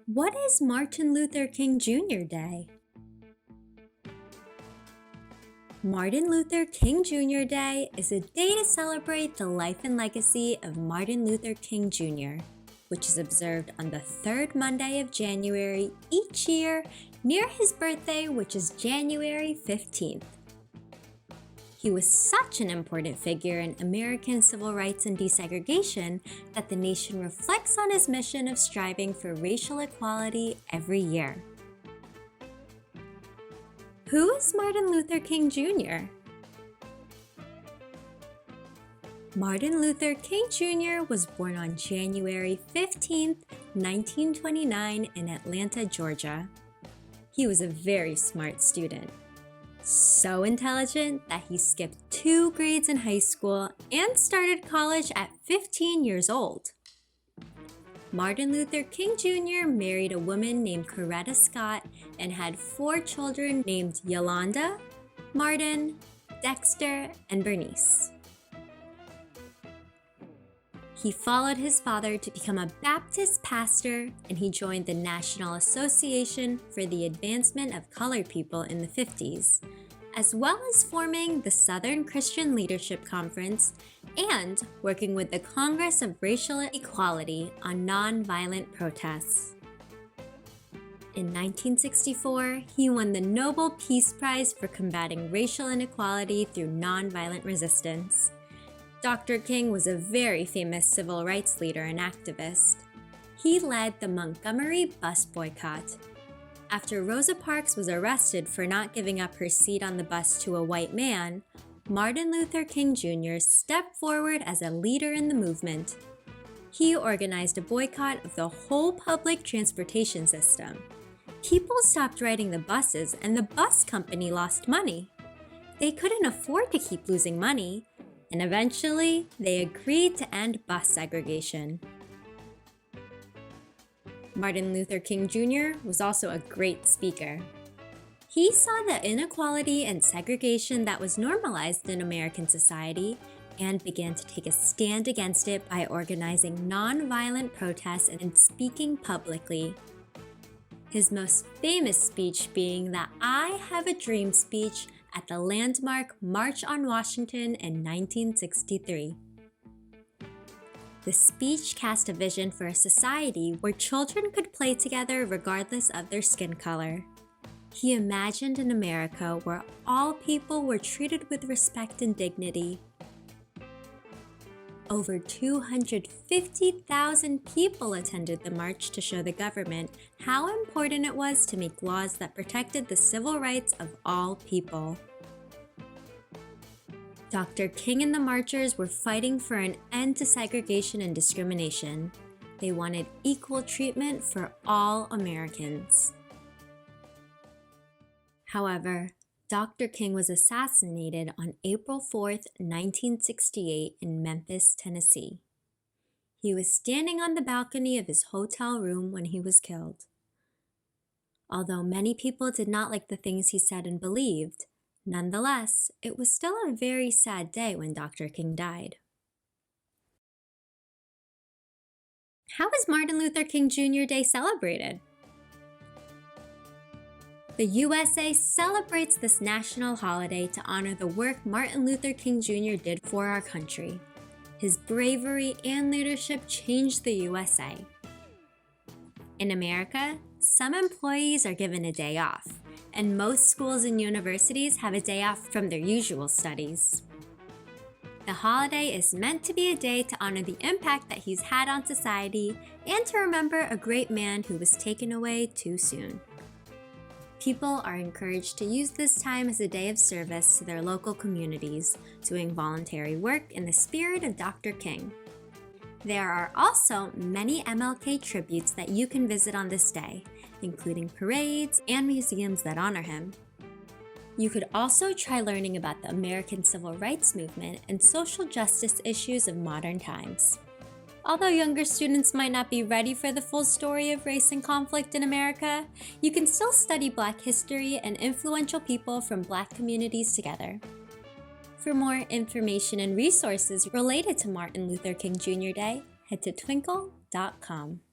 What is Martin Luther King Jr. Day? Martin Luther King Jr. Day is a day to celebrate the life and legacy of Martin Luther King Jr., which is observed on the third Monday of January each year near his birthday, which is January 15th. He was such an important figure in American civil rights and desegregation that the nation reflects on his mission of striving for racial equality every year. Who is Martin Luther King Jr.? Martin Luther King Jr. was born on January 15, 1929 in Atlanta, Georgia. He was a very smart student. So intelligent that he skipped 2 grades in high school and started college at 15 years old. Martin Luther King Jr. married a woman named Coretta Scott and had 4 children named Yolanda, Martin, Dexter, and Bernice. He followed his father to become a Baptist pastor, and he joined the National Association for the Advancement of Colored People in the 50s, as well as forming the Southern Christian Leadership Conference and working with the Congress of Racial Equality on nonviolent protests. In 1964, he won the Nobel Peace Prize for combating racial inequality through nonviolent resistance. Dr. King was a very famous civil rights leader and activist. He led the Montgomery bus boycott. After Rosa Parks was arrested for not giving up her seat on the bus to a white man, Martin Luther King Jr. stepped forward as a leader in the movement. He organized a boycott of the whole public transportation system. People stopped riding the buses and the bus company lost money. They couldn't afford to keep losing money, and eventually they agreed to end bus segregation. Martin Luther King Jr. was also a great speaker. He saw the inequality and segregation that was normalized in American society and began to take a stand against it by organizing nonviolent protests and speaking publicly. His most famous speech being the "I Have a Dream" speech at the landmark March on Washington in 1963. The speech cast a vision for a society where children could play together regardless of their skin color. He imagined an America where all people were treated with respect and dignity. Over 250,000 people attended the march to show the government how important it was to make laws that protected the civil rights of all people. Dr. King and the marchers were fighting for an end to segregation and discrimination. They wanted equal treatment for all Americans. However, Dr. King was assassinated on April 4, 1968 in Memphis, Tennessee. He was standing on the balcony of his hotel room when he was killed. Although many people did not like the things he said and believed, nonetheless, it was still a very sad day when Dr. King died. How is Martin Luther King Jr. Day celebrated? The USA celebrates this national holiday to honor the work Martin Luther King Jr. did for our country. His bravery and leadership changed the USA. In America, some employees are given a day off, and most schools and universities have a day off from their usual studies. The holiday is meant to be a day to honor the impact that he's had on society and to remember a great man who was taken away too soon. People are encouraged to use this time as a day of service to their local communities, doing voluntary work in the spirit of Dr. King. There are also many MLK tributes that you can visit on this day, including parades and museums that honor him. You could also try learning about the American Civil Rights Movement and social justice issues of modern times. Although younger students might not be ready for the full story of race and conflict in America, you can still study Black history and influential people from Black communities together. For more information and resources related to Martin Luther King Jr. Day, head to twinkl.com.